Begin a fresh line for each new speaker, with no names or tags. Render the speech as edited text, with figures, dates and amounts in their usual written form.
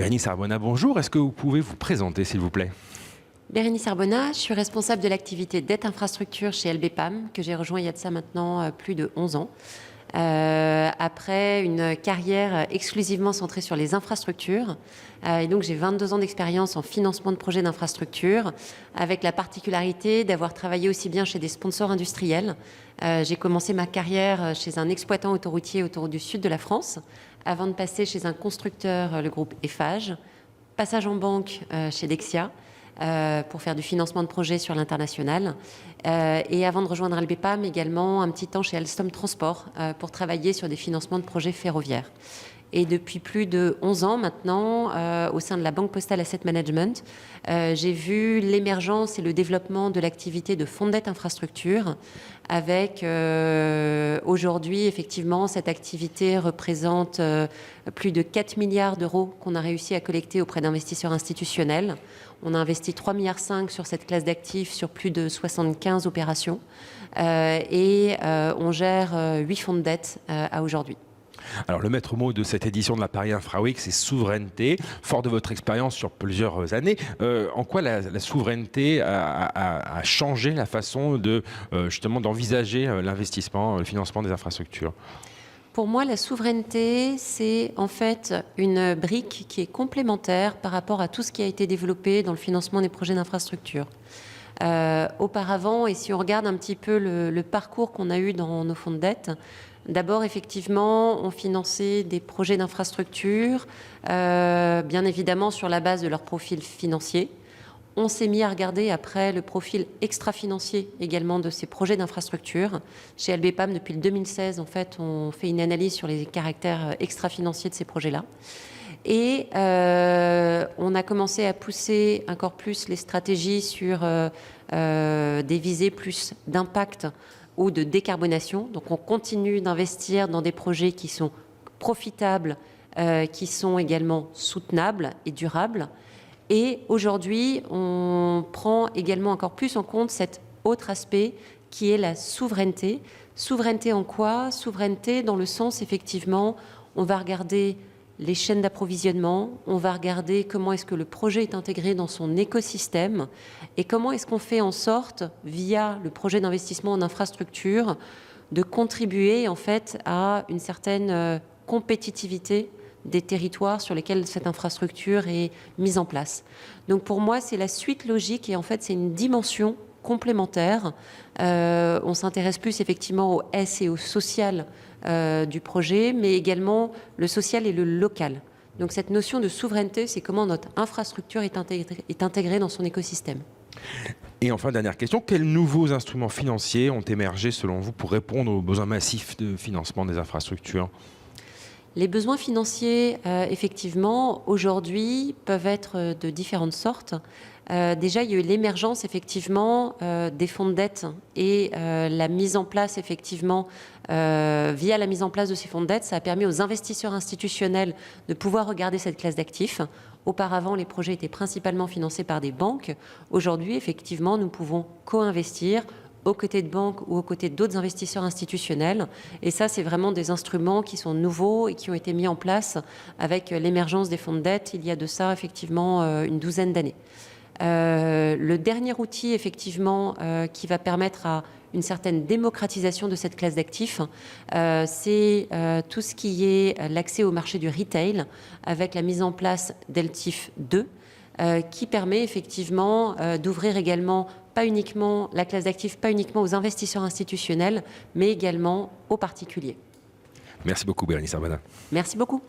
Bérénice Arbona, bonjour. Est-ce que vous pouvez vous présenter, s'il vous plaît?
Bérénice Arbona, je suis responsable de l'activité dette infrastructure chez LBPAM, que j'ai rejoint il y a de ça maintenant plus de 11 ans. Après une carrière exclusivement centrée sur les infrastructures. Et donc j'ai 22 ans d'expérience en financement de projets d'infrastructures, avec la particularité d'avoir travaillé aussi bien chez des sponsors industriels. J'ai commencé ma carrière chez un exploitant autoroutier autour du sud de la France, avant de passer chez un constructeur, le groupe Eiffage. Passage en banque chez Dexia. Pour faire du financement de projets sur l'international. Et avant de rejoindre LBPAM, également un petit temps chez Alstom Transport pour travailler sur des financements de projets ferroviaires. Et depuis plus de 11 ans maintenant, au sein de la Banque Postale Asset Management, j'ai vu l'émergence et le développement de l'activité de fonds de dette infrastructure, avec aujourd'hui, effectivement, cette activité représente plus de 4 milliards d'euros qu'on a réussi à collecter auprès d'investisseurs institutionnels. On a investi 3,5 milliards sur cette classe d'actifs sur plus de 75 opérations et on gère 8 fonds de dette à aujourd'hui.
Alors, le maître mot de cette édition de la Paris Infra Week, c'est souveraineté. Fort de votre expérience sur plusieurs années, en quoi la souveraineté a changé la façon de, justement d'envisager l'investissement, le financement des infrastructures?
Pour moi, la souveraineté, c'est en fait une brique qui est complémentaire par rapport à tout ce qui a été développé dans le financement des projets d'infrastructure. Auparavant, et si on regarde un petit peu le parcours qu'on a eu dans nos fonds de dette, d'abord, effectivement, on finançait des projets d'infrastructure, bien évidemment sur la base de leur profil financier. On s'est mis à regarder après le profil extra-financier également de ces projets d'infrastructure. Chez LBPAM, depuis le 2016, en fait, on fait une analyse sur les caractères extra-financiers de ces projets-là. Et on a commencé à pousser encore plus les stratégies sur des visées plus d'impact ou de décarbonation. Donc on continue d'investir dans des projets qui sont profitables, qui sont également soutenables et durables. Et aujourd'hui, on prend également encore plus en compte cet autre aspect qui est la souveraineté. Souveraineté en quoi? Souveraineté dans le sens, effectivement, on va regarder les chaînes d'approvisionnement, on va regarder comment est-ce que le projet est intégré dans son écosystème et comment est-ce qu'on fait en sorte, via le projet d'investissement en infrastructure, de contribuer en fait à une certaine compétitivité des territoires sur lesquels cette infrastructure est mise en place. Donc pour moi, c'est la suite logique et en fait, c'est une dimension complémentaire. On s'intéresse plus effectivement au S et au social du projet, mais également le social et le local. Donc cette notion de souveraineté, c'est comment notre infrastructure est intégrée dans son écosystème.
Et enfin, dernière question, quels nouveaux instruments financiers ont émergé selon vous pour répondre aux besoins massifs de financement des infrastructures?
Les besoins financiers, effectivement, aujourd'hui, peuvent être de différentes sortes. Déjà, il y a eu l'émergence, effectivement, des fonds de dette et la mise en place, effectivement, via la mise en place de ces fonds de dette, ça a permis aux investisseurs institutionnels de pouvoir regarder cette classe d'actifs. Auparavant, les projets étaient principalement financés par des banques. Aujourd'hui, effectivement, nous pouvons co-investir aux côtés de banques ou aux côtés d'autres investisseurs institutionnels. Et ça, c'est vraiment des instruments qui sont nouveaux et qui ont été mis en place avec l'émergence des fonds de dette il y a de ça, effectivement, une douzaine d'années. Le dernier outil, effectivement, qui va permettre à une certaine démocratisation de cette classe d'actifs, c'est tout ce qui est l'accès au marché du retail avec la mise en place d'ELTIF 2, qui permet effectivement d'ouvrir également pas uniquement la classe d'actifs, pas uniquement aux investisseurs institutionnels, mais également aux particuliers.
Merci beaucoup, Bérénice Arbona.
Merci beaucoup.